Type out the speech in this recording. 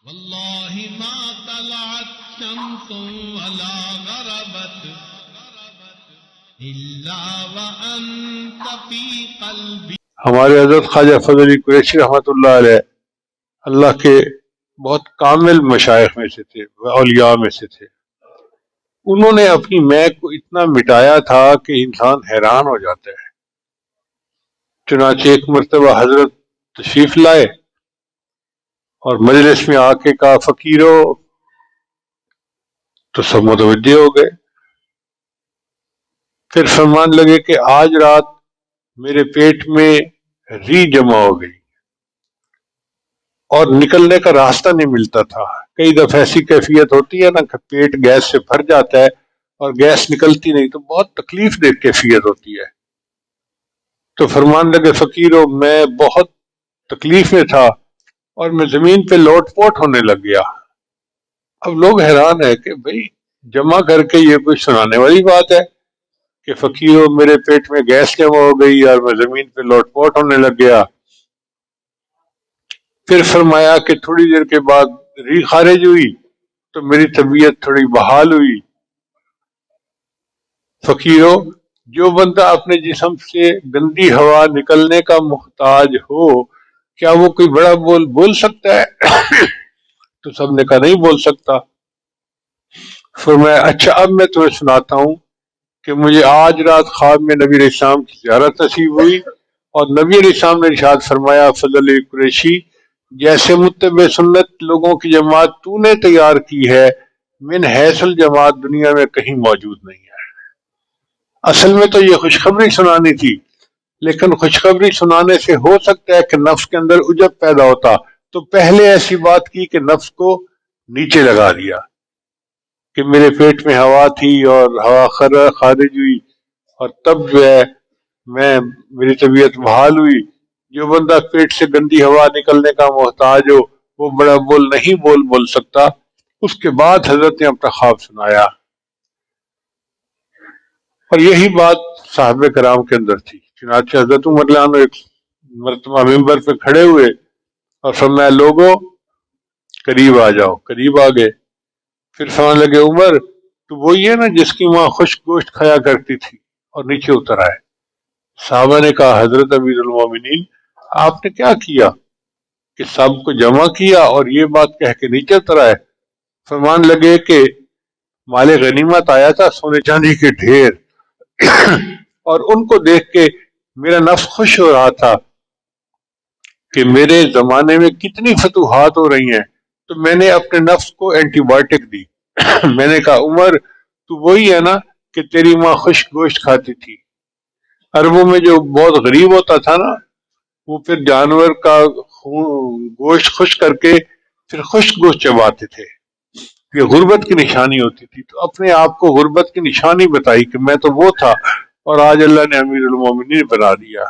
واللہ ما طلعت شمس ولا غربت الا وانت فی قلبی. ہمارے حضرت خواجہ فضل علی قریشی رحمۃ اللہ علیہ اللہ کے بہت کامل مشائخ میں سے تھے، اولیاء میں سے تھے. انہوں نے اپنی میں کو اتنا مٹایا تھا کہ انسان حیران ہو جاتا ہے. چنانچہ ایک مرتبہ حضرت تشریف لائے اور مجلس میں آ کے کہا فقیرو، تو سب متوجہ ہو گئے. پھر فرمان لگے کہ آج رات میرے پیٹ میں ری جمع ہو گئی اور نکلنے کا راستہ نہیں ملتا تھا. کئی دفعہ ایسی کیفیت ہوتی ہے نا کہ پیٹ گیس سے بھر جاتا ہے اور گیس نکلتی نہیں، تو بہت تکلیف دہ کیفیت ہوتی ہے. تو فرمان لگے فقیرو، میں بہت تکلیف میں تھا اور میں زمین پہ لوٹ پوٹ ہونے لگ گیا. اب لوگ حیران ہے کہ بھئی جمع کر کے یہ کوئی سنانے والی بات ہے کہ فقیرو میرے پیٹ میں گیس جمع ہو گئی اور میں زمین پہ لوٹ پوٹ ہونے لگ گیا. پھر فرمایا کہ تھوڑی دیر کے بعد ری خارج ہوئی تو میری طبیعت تھوڑی بحال ہوئی. فقیرو، جو بندہ اپنے جسم سے گندی ہوا نکلنے کا محتاج ہو، کیا وہ کوئی بڑا بول سکتا ہے؟ تو سب نے کہا نہیں بول سکتا. فرمایا اچھا اب میں تمہیں سناتا ہوں کہ مجھے آج رات خواب میں نبی علیہ السلام کی زیارت نصیب ہوئی اور نبی علیہ السلام نے ارشاد فرمایا فضل علی قریشی، جیسے متبع سنت لوگوں کی جماعت تو نے تیار کی ہے، من حیث الجماعت دنیا میں کہیں موجود نہیں ہے. اصل میں تو یہ خوشخبری سنانی تھی، لیکن خوشخبری سنانے سے ہو سکتا ہے کہ نفس کے اندر عجب پیدا ہوتا، تو پہلے ایسی بات کی کہ نفس کو نیچے لگا دیا کہ میرے پیٹ میں ہوا تھی اور ہوا خارج ہوئی اور تب جو ہے میری طبیعت بحال ہوئی. جو بندہ پیٹ سے گندی ہوا نکلنے کا محتاج ہو وہ بڑا نہیں بول سکتا. اس کے بعد حضرت نے اپنا خواب سنایا اور یہی بات صحابہ کرام کے اندر تھی. چنانچہ حضرت عمر رضی اللہ عنہ ایک مرتبہ ممبر پہ کھڑے ہوئے اور فرمایا لوگوں قریب آ جاؤ. قریب آ گئے. پھر فرمانے لگے عمر تو وہی ہے نا جس کی ماں خشک گوشت کھایا کرتی تھی، اور نیچے اتر آئے. صحابہ نے کہا حضرت امیر المومنین آپ نے کیا کیا کہ سب کو جمع کیا اور یہ بات کہہ کے نیچے اتر آئے؟ فرمان لگے کہ مال غنیمت آیا تھا، سونے چاندی کے ڈھیر، اور ان کو دیکھ کے میرا نفس خوش ہو رہا تھا کہ میرے زمانے میں کتنی فتوحات ہو رہی ہیں، تو میں نے اپنے نفس کو اینٹی بایوٹک دی. میں نے کہا عمر تو وہی ہے نا کہ تیری ماں خشک گوشت کھاتی تھی. عربوں میں جو بہت غریب ہوتا تھا نا، وہ پھر جانور کا گوشت خشک کر کے پھر خشک گوشت چباتے تھے. یہ غربت کی نشانی ہوتی تھی. تو اپنے آپ کو غربت کی نشانی بتائی کہ میں تو وہ تھا، اور آج اللہ نے امیر المومنین بنا دیا.